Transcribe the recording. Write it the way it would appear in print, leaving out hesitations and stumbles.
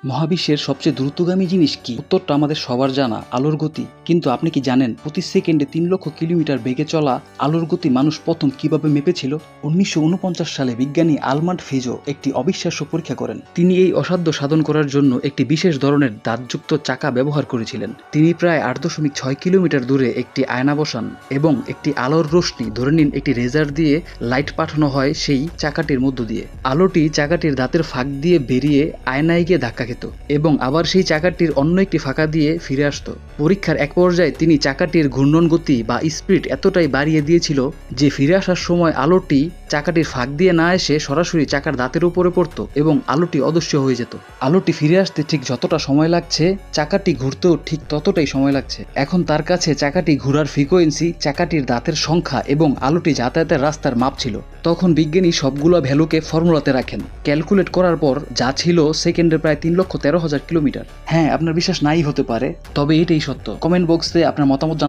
মহাবিশ্বের সবচেয়ে দ্রুতগামী জিনিস কি? উত্তরটা আমাদের সবার জানা, আলোর গতি। কিন্তু আপনি কি জানেন প্রতি সেকেন্ডে 3 লক্ষ কিলোমিটার বেগে চলা আলোর গতি মানুষ প্রথম কিভাবে মেপেছিল? 1949 সালে বিজ্ঞানী আলমান্ড ফিজো একটি অবিশ্বাস্য পরীক্ষা করেন। তিনি এই অসাধ্য সাধন করার জন্য একটি বিশেষ ধরনের দাঁতযুক্ত চাকা ব্যবহার করেছিলেন। তিনি প্রায় 8.6 কিলোমিটার দূরে একটি আয়না বসান এবং একটি আলোর রশ্মি, ধরে নিন একটি রেজার দিয়ে লাইট পাঠানো হয় সেই চাকাটির মধ্য দিয়ে। আলোটি চাকাটির দাঁতের ফাঁক দিয়ে বেরিয়ে আয়নায় গিয়ে ধাক্কা খেত এবং আবার সেই চাকাটির অন্য একটি ফাঁকা দিয়ে ফিরে আসতো। পরীক্ষার এক পর্যায়ে তিনি চাকাটির ঘূর্ণন গতি বা স্পিড এতটাই বাড়িয়ে দিয়েছিল যে ফিরে আসার সময় আলোটি চাকাটির ফাঁক দিয়ে না এসে সরাসরি চাকার দাঁতের উপরে পড়তো এবং আলোটি অদৃশ্য হয়ে যেত। আলোটি ফিরে আসতে ঠিক যতটা সময় লাগছে, চাকাটি ঘুরতেও ঠিক ততটাই সময় লাগছে। এখন তার কাছে চাকাটি ঘোরার ফ্রিকোয়েন্সি, চাকাটির দাঁতের সংখ্যা এবং আলোটি যাতায়াতের রাস্তার মাপ ছিল। তখন বিজ্ঞানী সবগুলো ভ্যালুকে ফর্মুলাতে রাখেন। ক্যালকুলেট করার পর যা ছিল সেকেন্ডে প্রায় 3,13,000 কিলোমিটার। হ্যাঁ, আপনার বিশ্বাস নাই হতে পারে, তবে এটাই সত্য। কমেন্ট বক্সে আপনার মতামত